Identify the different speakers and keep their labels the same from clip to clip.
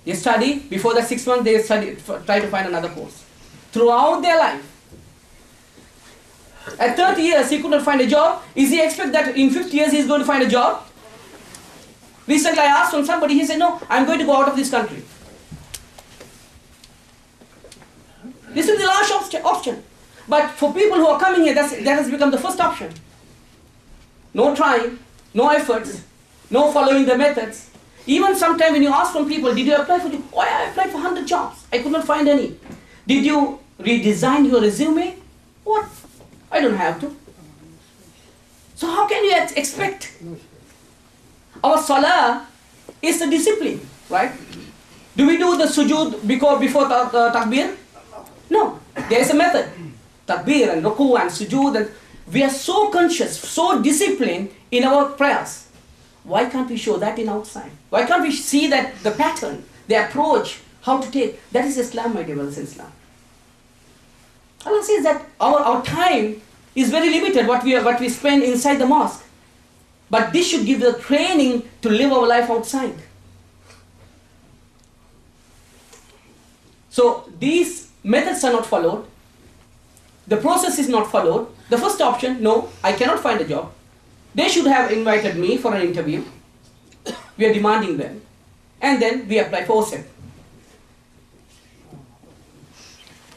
Speaker 1: They study, before the 6 months they study, try to find another course. Throughout their life. At 30 years he couldn't find a job. Is he expect that in 50 years he is going to find a job? Recently I asked from somebody, he said, no, I'm going to go out of this country. This is the last option. But for people who are coming here, that has become the first option. No trying, no efforts, no following the methods. Even sometimes when you ask from people, did you apply for jobs? Oh, I applied for 100 jobs. I could not find any. Did you redesign your resume? What? I don't have to. So how can you expect? Our salah is a discipline, right? Do we do the sujood before takbir? No. There is a method. Takbir and ruku and sujood. And we are so conscious, so disciplined in our prayers. Why can't we show that in outside? Why can't we see that the pattern, the approach, how to take? That is Islam, my dear brothers in Islam. Allah says that our time is very limited, what we spend inside the mosque. But this should give the training to live our life outside. So these methods are not followed. The process is not followed. The first option, no, I cannot find a job. They should have invited me for an interview. We are demanding them. And then we apply for OSAP.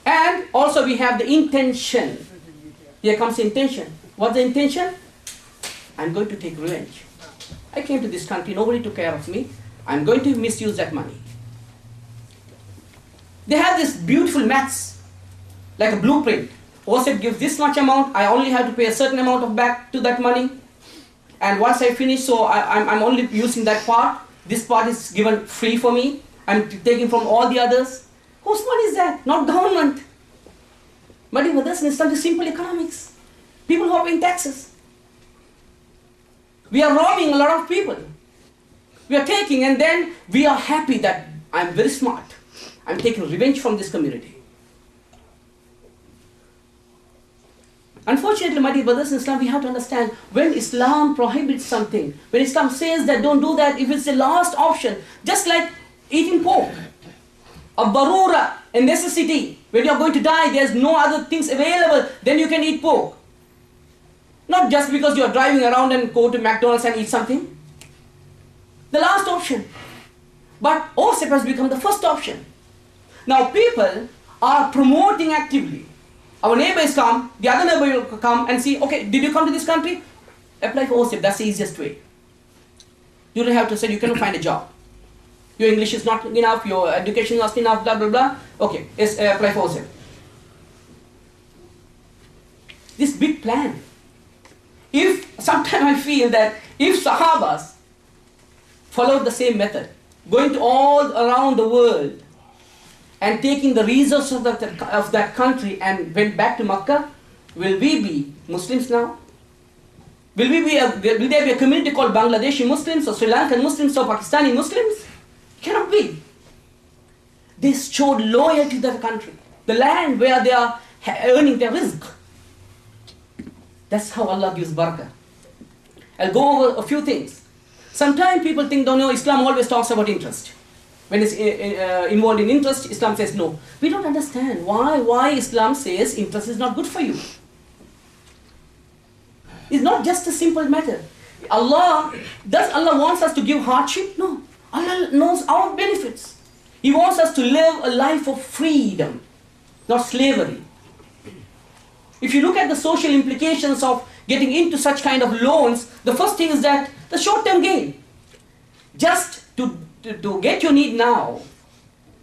Speaker 1: And also we have the intention. Here comes the intention. What's the intention? I'm going to take revenge. I came to this country, nobody took care of me. I'm going to misuse that money. They have this beautiful maths, like a blueprint. OSAP gives this much amount, I only have to pay a certain amount of back to that money. And once I finish, so I'm only using that part. This part is given free for me. I'm taking from all the others. Whose money is that? Not government. But in this instance, it's simple economics. People who are paying taxes. We are robbing a lot of people. We are taking, and then we are happy that I'm very smart. I'm taking revenge from this community. Unfortunately, my dear brothers in Islam, we have to understand, when Islam prohibits something, when Islam says that don't do that, if it's the last option, just like eating pork, a barura, a necessity, when you're going to die, there's no other things available, then you can eat pork. Not just because you're driving around and go to McDonald's and eat something. The last option. But OSAP has become the first option. Now people are promoting actively. Our neighbors come, the other neighbor will come and see, okay, did you come to this country? Apply for OSAP, that's the easiest way. You don't have to say you cannot find a job. Your English is not enough, your education is not enough, blah, blah, blah. Okay, yes, apply for OSAP. This big plan. Sometimes I feel that if Sahabas followed the same method, going to all around the world, and taking the resources of that country and went back to Makkah, will we be Muslims now? Will there be a community called Bangladeshi Muslims or Sri Lankan Muslims or Pakistani Muslims? Cannot be. They showed loyalty to the country, the land where they are earning their rizq. That's how Allah gives barakah. I'll go over a few things. Sometimes people think, don't know, Islam always talks about interest. When it's involved in interest, Islam says no. We don't understand why Islam says interest is not good for you. It's not just a simple matter. Does Allah wants us to give hardship? No. Allah knows our benefits. He wants us to live a life of freedom, not slavery. If you look at the social implications of getting into such kind of loans, the first thing is that the short-term gain. Just to get your need now,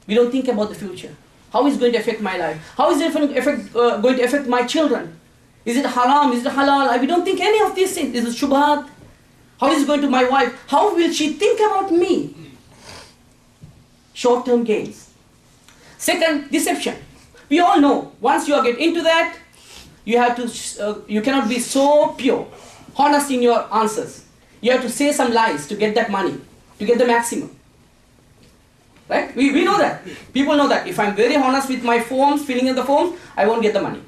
Speaker 1: we don't think about the future. How is it going to affect my life? How is it going to affect my children? Is it haram? Is it halal? We don't think any of these things. Is it shubhat? How is it going to my wife? How will she think about me? Short-term gains. Second, deception. We all know, once you get into that, you cannot be so pure, honest in your answers. You have to say some lies to get that money, to get the maximum. Right? We know that. People know that. If I'm very honest with my forms, filling in the forms, I won't get the money.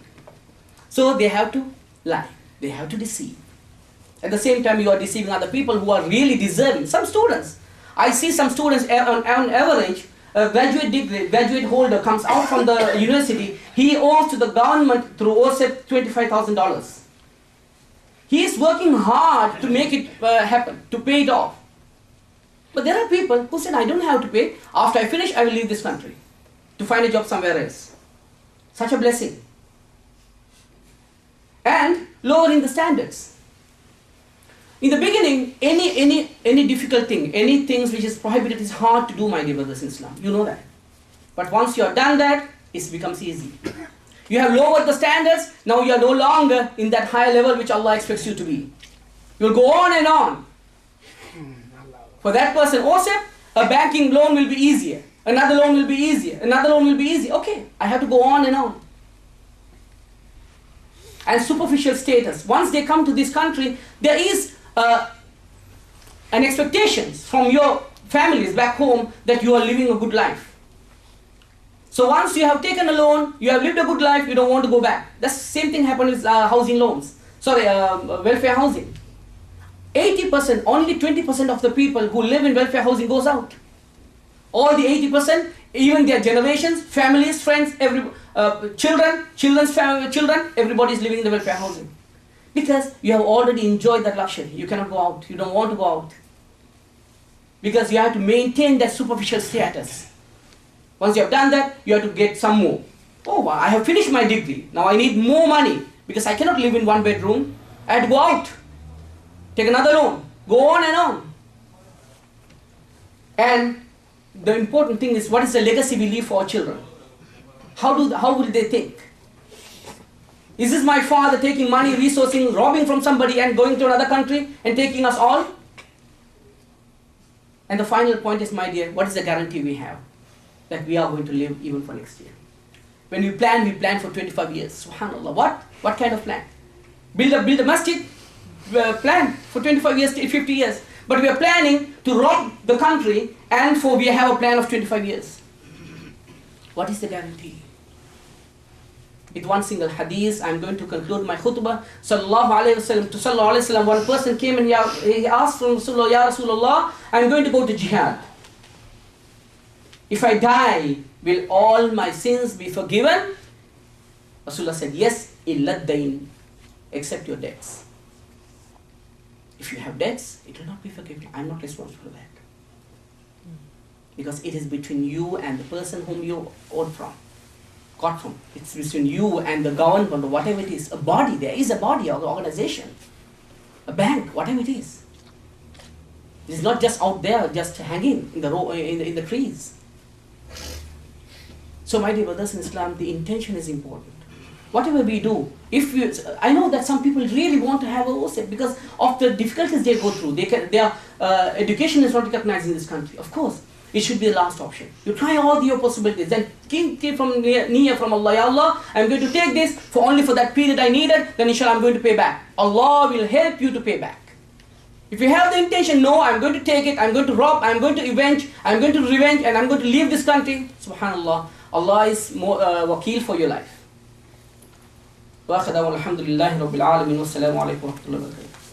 Speaker 1: So they have to lie. They have to deceive. At the same time, you are deceiving other people who are really deserving. Some students. I see some students on average graduate degree, graduate holder comes out from the university, he owes to the government through OSAP $25,000. He is working hard to make it happen, to pay it off. But there are people who said, I don't have to pay. After I finish, I will leave this country to find a job somewhere else. Such a blessing. And lowering the standards. In the beginning, any difficult thing, any things which is prohibited is hard to do, my dear brothers in Islam. You know that. But once you have done that, it becomes easy. You have lowered the standards, now you are no longer in that higher level which Allah expects you to be. You will go on and on. For that person, OSAP, a banking loan will be easier. Another loan will be easier. Another loan will be easy. Okay, I have to go on and on. And superficial status. Once they come to this country, there is an expectation from your families back home that you are living a good life. So once you have taken a loan, you have lived a good life, you don't want to go back. The same thing happened with housing loans. Welfare housing. 80%, only 20% of the people who live in welfare housing goes out. All the 80%, even their generations, families, friends, children, everybody is living in the welfare housing. Because you have already enjoyed that luxury. You cannot go out. You don't want to go out. Because you have to maintain that superficial status. Once you have done that, you have to get some more. Oh, I have finished my degree. Now I need more money. Because I cannot live in one bedroom. I have to go out. Take another loan. Go on and on. And the important thing is, what is the legacy we leave for our children? How will they think? Is this my father taking money, resourcing, robbing from somebody and going to another country and taking us all? And the final point is, my dear, what is the guarantee we have that we are going to live even for next year? When we plan for 25 years. Subhanallah. What kind of plan? Build a masjid, plan for 25 years, 50 years. But we are planning to rob the country, and we have a plan of 25 years. What is the guarantee? With one single hadith, I am going to conclude my khutbah. Sallallahu alayhi wasallam, to Sallallahu alayhi wasallam, one person came and he asked from Rasulullah, Ya Rasulullah, I am going to go to jihad. If I die, will all my sins be forgiven? Rasulullah said, yes, illa dain, except your debts. If you have debts, it will not be forgiven. I am not responsible for that. Because it is between you and the person whom you owed from. Got from. It's between you and the government or whatever it is. A body, there is a body or organization. A bank, whatever it is. It's not just out there, just hanging in the trees. So my dear brothers in Islam, the intention is important. Whatever we do, I know that some people really want to have a OSAP because of the difficulties they go through. Their education is not recognized in this country. Of course, it should be the last option. You try all your possibilities. Then keep from niyyah from Allah. Ya Allah, I'm going to take this only for that period I needed. Then inshallah I'm going to pay back. Allah will help you to pay back. If you have the intention, no, I'm going to take it, I'm going to rob, I'm going to avenge, I'm going to revenge, and I'm going to leave this country. Subhanallah, Allah is more wakil for your life. وآخر دعوانا الحمد لله رب العالمين والسلام عليكم ورحمة الله وبركاته.